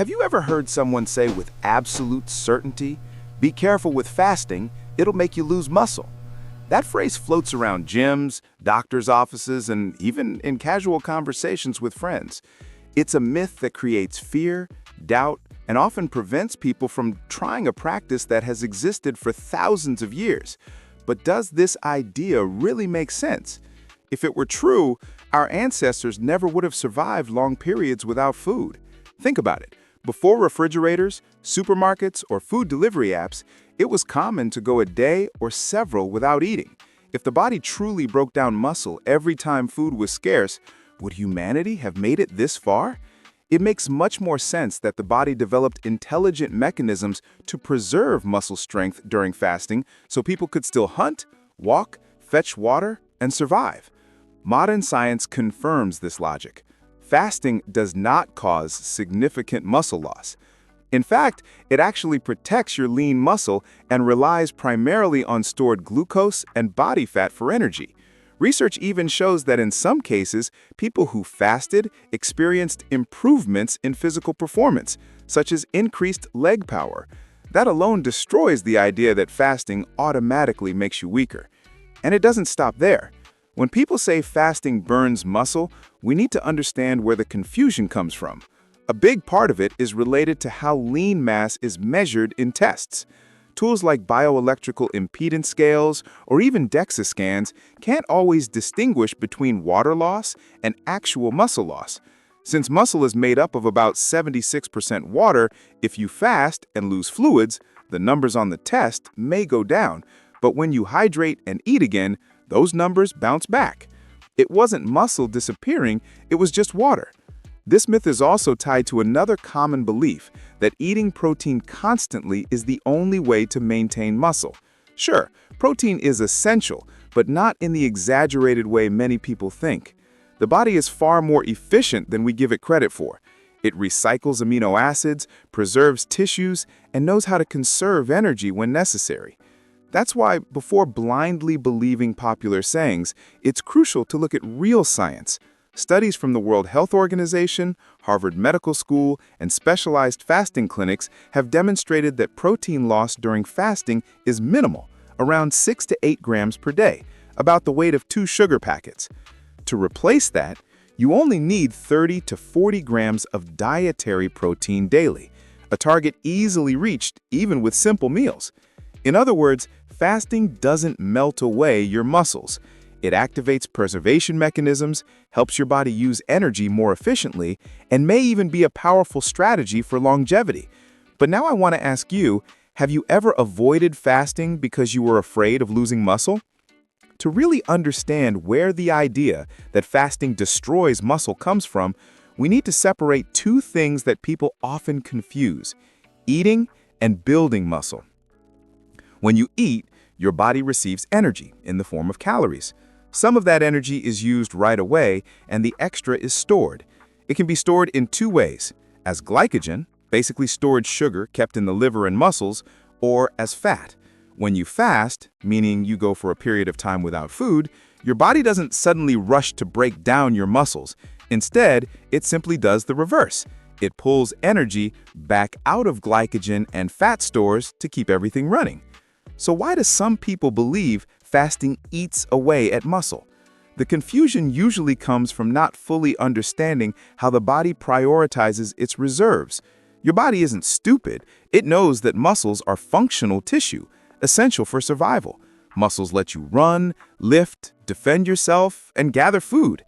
Have you ever heard someone say with absolute certainty, "Be careful with fasting, it'll make you lose muscle"? That phrase floats around gyms, doctors' offices, and even in casual conversations with friends. It's a myth that creates fear, doubt, and often prevents people from trying a practice that has existed for thousands of years. But does this idea really make sense? If it were true, our ancestors never would have survived long periods without food. Think about it. Before refrigerators, supermarkets, or food delivery apps, it was common to go a day or several without eating. If the body truly broke down muscle every time food was scarce, would humanity have made it this far? It makes much more sense that the body developed intelligent mechanisms to preserve muscle strength during fasting so people could still hunt, walk, fetch water, and survive. Modern science confirms this logic. Fasting does not cause significant muscle loss. In fact, it actually protects your lean muscle and relies primarily on stored glucose and body fat for energy. Research even shows that in some cases, people who fasted experienced improvements in physical performance, such as increased leg power. That alone destroys the idea that fasting automatically makes you weaker. And it doesn't stop there. When people say fasting burns muscle, we need to understand where the confusion comes from. A big part of it is related to how lean mass is measured in tests. Tools like bioelectrical impedance scales or even DEXA scans can't always distinguish between water loss and actual muscle loss. Since muscle is made up of about 76% water, if you fast and lose fluids, the numbers on the test may go down. But when you hydrate and eat again, those numbers bounce back. It wasn't muscle disappearing, it was just water. This myth is also tied to another common belief that eating protein constantly is the only way to maintain muscle. Sure, protein is essential, but not in the exaggerated way many people think. The body is far more efficient than we give it credit for. It recycles amino acids, preserves tissues, and knows how to conserve energy when necessary. That's why, before blindly believing popular sayings, it's crucial to look at real science. Studies from the World Health Organization, Harvard Medical School, and specialized fasting clinics have demonstrated that protein loss during fasting is minimal, around 6 to 8 grams per day, about the weight of 2 sugar packets. To replace that, you only need 30 to 40 grams of dietary protein daily, a target easily reached even with simple meals. In other words, fasting doesn't melt away your muscles. It activates preservation mechanisms, helps your body use energy more efficiently, and may even be a powerful strategy for longevity. But now I want to ask you, have you ever avoided fasting because you were afraid of losing muscle? To really understand where the idea that fasting destroys muscle comes from, we need to separate two things that people often confuse: eating and building muscle. When you eat, your body receives energy in the form of calories. Some of that energy is used right away, and the extra is stored. It can be stored in two ways: as glycogen, basically stored sugar kept in the liver and muscles, or as fat. When you fast, meaning you go for a period of time without food, your body doesn't suddenly rush to break down your muscles. Instead, it simply does the reverse. It pulls energy back out of glycogen and fat stores to keep everything running. So why do some people believe fasting eats away at muscle? The confusion usually comes from not fully understanding how the body prioritizes its reserves. Your body isn't stupid. It knows that muscles are functional tissue, essential for survival. Muscles let you run, lift, defend yourself, and gather food.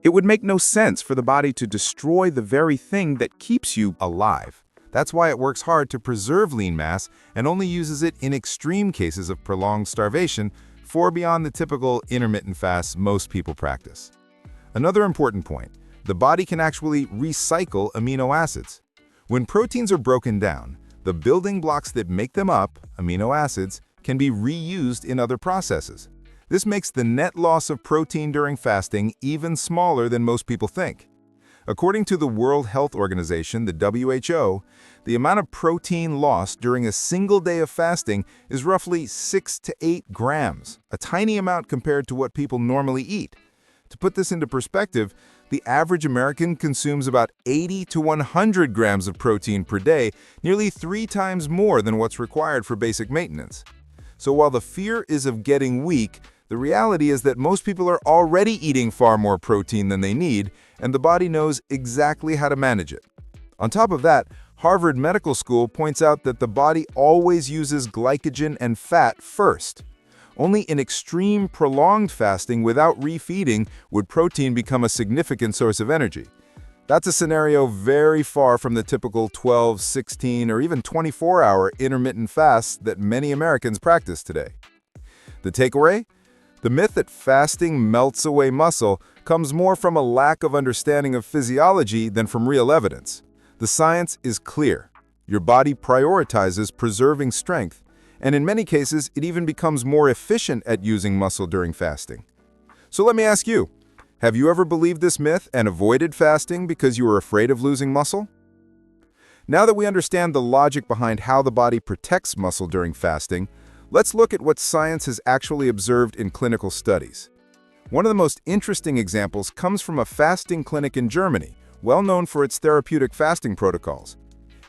It would make no sense for the body to destroy the very thing that keeps you alive. That's why it works hard to preserve lean mass and only uses it in extreme cases of prolonged starvation, far beyond the typical intermittent fasts most people practice. Another important point: the body can actually recycle amino acids. When proteins are broken down, the building blocks that make them up, amino acids, can be reused in other processes. This makes the net loss of protein during fasting even smaller than most people think. According to the World Health Organization, the WHO, the amount of protein lost during a single day of fasting is roughly 6 to 8 grams, a tiny amount compared to what people normally eat. To put this into perspective, the average American consumes about 80 to 100 grams of protein per day, nearly 3 times more than what's required for basic maintenance. So while the fear is of getting weak, the reality is that most people are already eating far more protein than they need, and the body knows exactly how to manage it. On top of that, Harvard Medical School points out that the body always uses glycogen and fat first. Only in extreme, prolonged fasting without refeeding would protein become a significant source of energy. That's a scenario very far from the typical 12, 16, or even 24-hour intermittent fasts that many Americans practice today. The takeaway? The myth that fasting melts away muscle comes more from a lack of understanding of physiology than from real evidence. The science is clear. Your body prioritizes preserving strength, and in many cases, it even becomes more efficient at using muscle during fasting. So let me ask you, have you ever believed this myth and avoided fasting because you were afraid of losing muscle? Now that we understand the logic behind how the body protects muscle during fasting, let's look at what science has actually observed in clinical studies. One of the most interesting examples comes from a fasting clinic in Germany, well known for its therapeutic fasting protocols.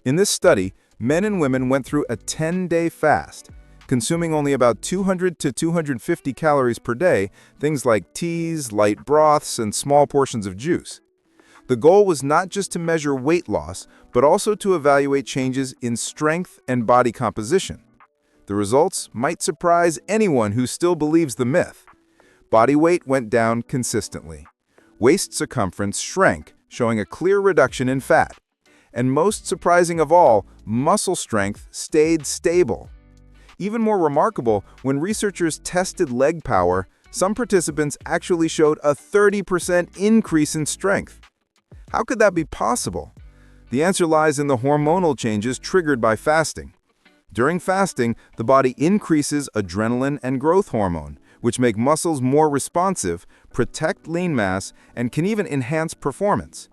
In this study, men and women went through a 10-day fast, consuming only about 200 to 250 calories per day, things like teas, light broths, and small portions of juice. The goal was not just to measure weight loss, but also to evaluate changes in strength and body composition. The results might surprise anyone who still believes the myth. Body weight went down consistently. Waist circumference shrank, showing a clear reduction in fat. And most surprising of all, muscle strength stayed stable. Even more remarkable, when researchers tested leg power, some participants actually showed a 30% increase in strength. How could that be possible? The answer lies in the hormonal changes triggered by fasting. During fasting, the body increases adrenaline and growth hormone, which make muscles more responsive, protect lean mass, and can even enhance performance.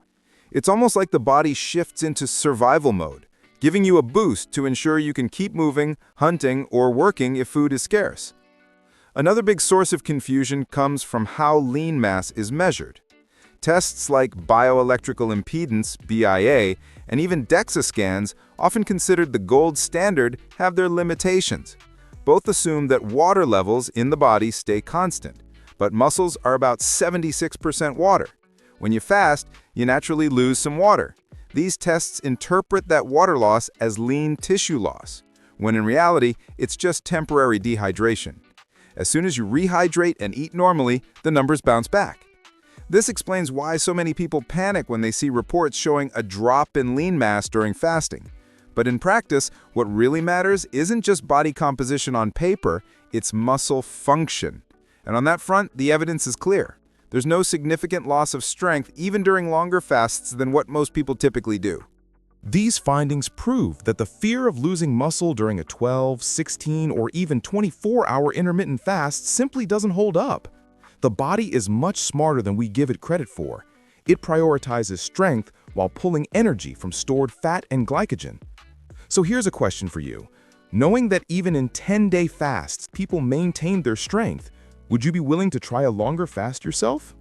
It's almost like the body shifts into survival mode, giving you a boost to ensure you can keep moving, hunting, or working if food is scarce. Another big source of confusion comes from how lean mass is measured. Tests like bioelectrical impedance, BIA, and even DEXA scans, often considered the gold standard, have their limitations. Both assume that water levels in the body stay constant, but muscles are about 76% water. When you fast, you naturally lose some water. These tests interpret that water loss as lean tissue loss, when in reality, it's just temporary dehydration. As soon as you rehydrate and eat normally, the numbers bounce back. This explains why so many people panic when they see reports showing a drop in lean mass during fasting. But in practice, what really matters isn't just body composition on paper, it's muscle function. And on that front, the evidence is clear. There's no significant loss of strength even during longer fasts than what most people typically do. These findings prove that the fear of losing muscle during a 12, 16, or even 24-hour intermittent fast simply doesn't hold up. The body is much smarter than we give it credit for. It prioritizes strength while pulling energy from stored fat and glycogen. So here's a question for you. Knowing that even in 10-day fasts, people maintain their strength, would you be willing to try a longer fast yourself?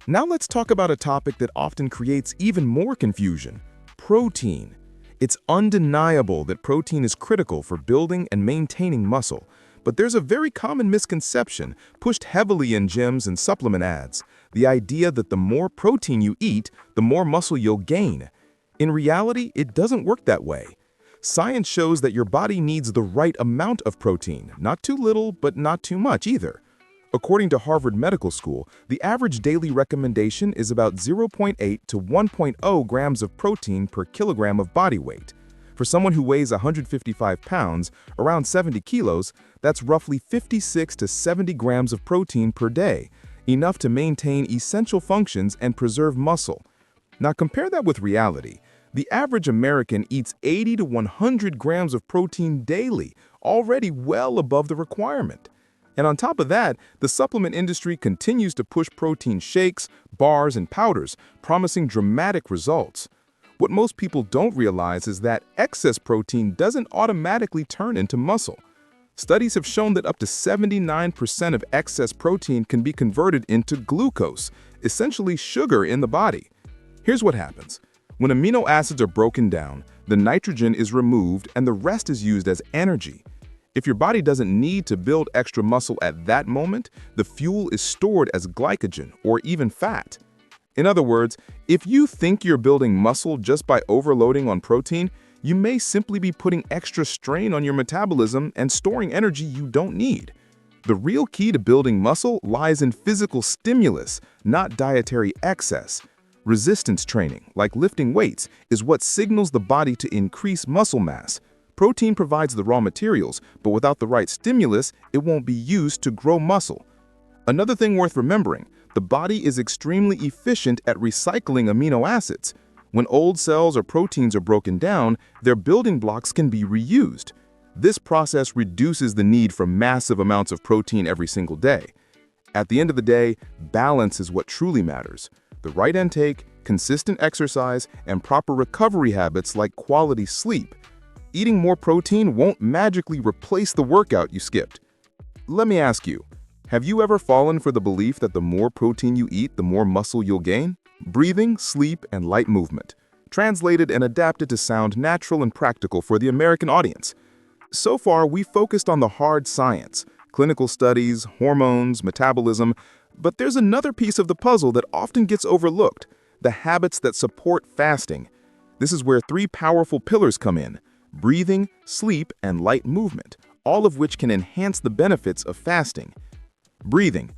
Now let's talk about a topic that often creates even more confusion: protein. It's undeniable that protein is critical for building and maintaining muscle, but there's a very common misconception pushed heavily in gyms and supplement ads: the idea that the more protein you eat, the more muscle you'll gain. In reality, it doesn't work that way. Science shows that your body needs the right amount of protein, not too little, but not too much either. According to Harvard Medical School, the average daily recommendation is about 0.8 to 1.0 grams of protein per kilogram of body weight. For someone who weighs 155 pounds, around 70 kilos, that's roughly 56 to 70 grams of protein per day, enough to maintain essential functions and preserve muscle. Now compare that with reality. The average American eats 80 to 100 grams of protein daily, already well above the requirement. And on top of that, the supplement industry continues to push protein shakes, bars, and powders, promising dramatic results. What most people don't realize is that excess protein doesn't automatically turn into muscle. Studies have shown that up to 79% of excess protein can be converted into glucose, essentially sugar in the body. Here's what happens. When amino acids are broken down, the nitrogen is removed and the rest is used as energy. If your body doesn't need to build extra muscle at that moment, the fuel is stored as glycogen or even fat. In other words, if you think you're building muscle just by overloading on protein, you may simply be putting extra strain on your metabolism and storing energy you don't need. The real key to building muscle lies in physical stimulus, not dietary excess. Resistance training, like lifting weights, is what signals the body to increase muscle mass. Protein provides the raw materials, but without the right stimulus, it won't be used to grow muscle. Another thing worth remembering, the body is extremely efficient at recycling amino acids. When old cells or proteins are broken down, their building blocks can be reused. This process reduces the need for massive amounts of protein every single day. At the end of the day, balance is what truly matters. The right intake, consistent exercise, and proper recovery habits like quality sleep. Eating more protein won't magically replace the workout you skipped. Let me ask you, have you ever fallen for the belief that the more protein you eat, the more muscle you'll gain? Breathing, sleep, and light movement. Translated and adapted to sound natural and practical for the American audience. So far, we focused on the hard science, clinical studies, hormones, metabolism, but there's another piece of the puzzle that often gets overlooked, the habits that support fasting. This is where three powerful pillars come in: breathing, sleep, and light movement, all of which can enhance the benefits of fasting. Breathing.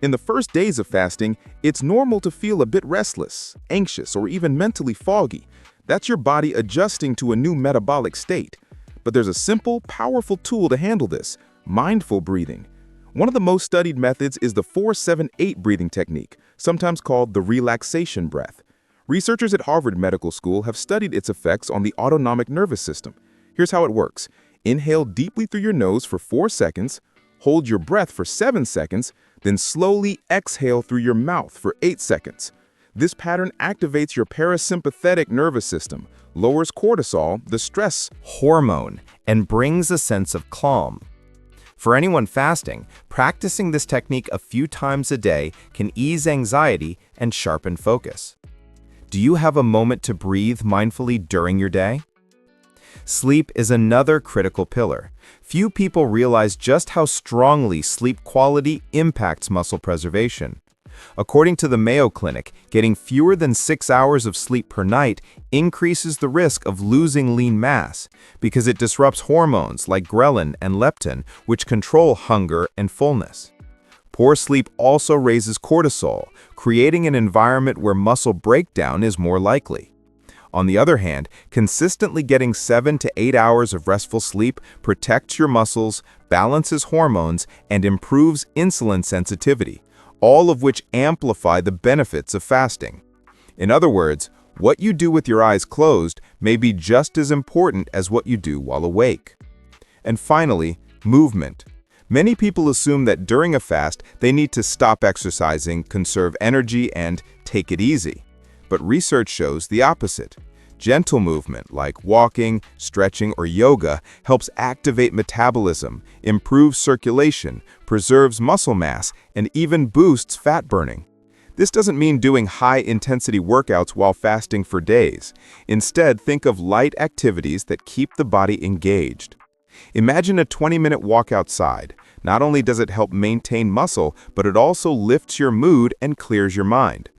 In the first days of fasting, it's normal to feel a bit restless, anxious, or even mentally foggy. That's your body adjusting to a new metabolic state. But there's a simple, powerful tool to handle this: mindful breathing. One of the most studied methods is the 4-7-8 breathing technique, sometimes called the relaxation breath. Researchers at Harvard Medical School have studied its effects on the autonomic nervous system. Here's how it works. Inhale deeply through your nose for 4 seconds, hold your breath for 7 seconds, then slowly exhale through your mouth for 8 seconds. This pattern activates your parasympathetic nervous system, lowers cortisol, the stress hormone, and brings a sense of calm. For anyone fasting, practicing this technique a few times a day can ease anxiety and sharpen focus. Do you have a moment to breathe mindfully during your day? Sleep is another critical pillar. Few people realize just how strongly sleep quality impacts muscle preservation. According to the Mayo Clinic, getting fewer than 6 hours of sleep per night increases the risk of losing lean mass because it disrupts hormones like ghrelin and leptin, which control hunger and fullness. Poor sleep also raises cortisol, creating an environment where muscle breakdown is more likely. On the other hand, consistently getting 7 to 8 hours of restful sleep protects your muscles, balances hormones, and improves insulin sensitivity, all of which amplify the benefits of fasting. In other words, what you do with your eyes closed may be just as important as what you do while awake. And finally, movement. Many people assume that during a fast, they need to stop exercising, conserve energy, and take it easy. But research shows the opposite. Gentle movement like walking, stretching, or yoga helps activate metabolism, improves circulation, preserves muscle mass, and even boosts fat burning. This doesn't mean doing high-intensity workouts while fasting for days. Instead, think of light activities that keep the body engaged. Imagine a 20-minute walk outside. Not only does it help maintain muscle, but it also lifts your mood and clears your mind.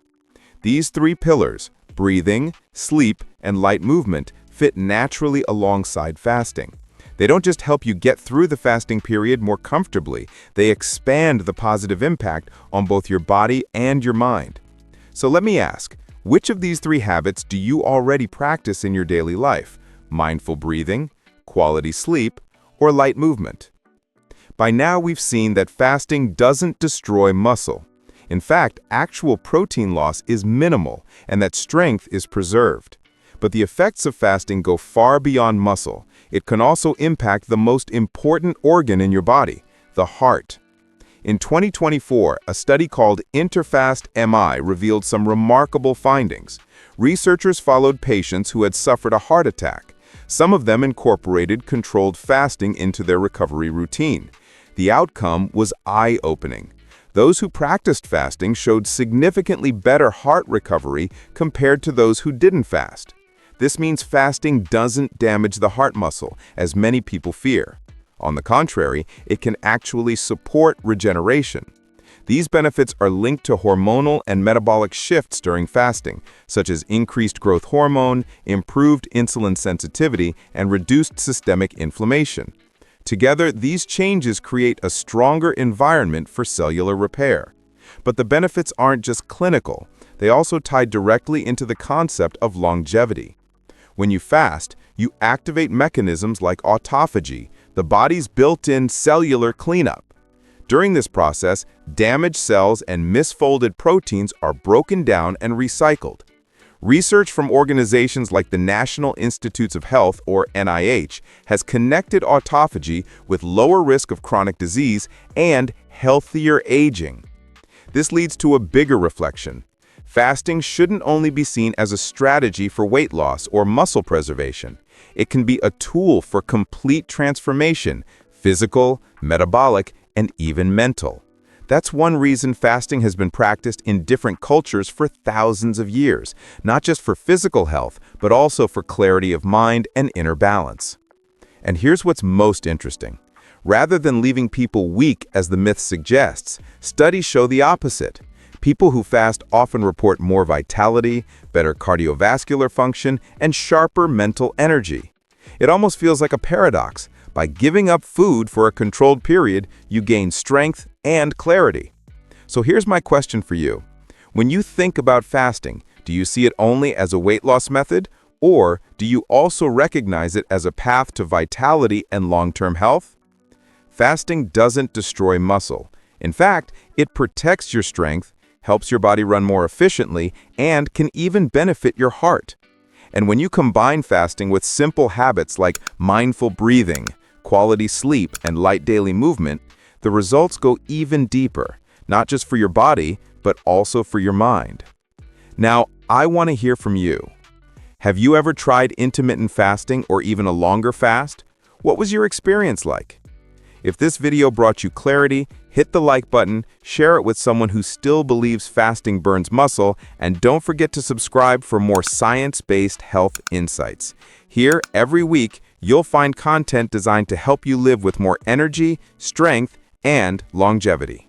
These three pillars, breathing, sleep, and light movement, fit naturally alongside fasting. They don't just help you get through the fasting period more comfortably, they expand the positive impact on both your body and your mind. So let me ask, which of these three habits do you already practice in your daily life? Mindful breathing, quality sleep, or light movement? By now we've seen that fasting doesn't destroy muscle. In fact, actual protein loss is minimal and that strength is preserved. But the effects of fasting go far beyond muscle. It can also impact the most important organ in your body, the heart. In 2024, a study called INTERFAST-MI revealed some remarkable findings. Researchers followed patients who had suffered a heart attack. Some of them incorporated controlled fasting into their recovery routine. The outcome was eye-opening. Those who practiced fasting showed significantly better heart recovery compared to those who didn't fast. This means fasting doesn't damage the heart muscle, as many people fear. On the contrary, it can actually support regeneration. These benefits are linked to hormonal and metabolic shifts during fasting, such as increased growth hormone, improved insulin sensitivity, and reduced systemic inflammation. Together, these changes create a stronger environment for cellular repair. But the benefits aren't just clinical, they also tie directly into the concept of longevity. When you fast, you activate mechanisms like autophagy, the body's built-in cellular cleanup. During this process, damaged cells and misfolded proteins are broken down and recycled. Research from organizations like the National Institutes of Health, or NIH, has connected autophagy with lower risk of chronic disease and healthier aging. This leads to a bigger reflection. Fasting shouldn't only be seen as a strategy for weight loss or muscle preservation. It can be a tool for complete transformation, physical, metabolic, and even mental. That's one reason fasting has been practiced in different cultures for thousands of years, not just for physical health, but also for clarity of mind and inner balance. And here's what's most interesting. Rather than leaving people weak as the myth suggests, studies show the opposite. People who fast often report more vitality, better cardiovascular function, and sharper mental energy. It almost feels like a paradox. By giving up food for a controlled period, you gain strength and clarity. So here's my question for you. When you think about fasting, do you see it only as a weight loss method, or do you also recognize it as a path to vitality and long-term health? Fasting doesn't destroy muscle. In fact, it protects your strength, helps your body run more efficiently, and can even benefit your heart. And when you combine fasting with simple habits like mindful breathing, quality sleep, and light daily movement, the results go even deeper, not just for your body, but also for your mind. Now, I want to hear from you. Have you ever tried intermittent fasting or even a longer fast? What was your experience like? If this video brought you clarity, hit the like button, share it with someone who still believes fasting burns muscle, and don't forget to subscribe for more science-based health insights. Here, every week, you'll find content designed to help you live with more energy, strength, and longevity.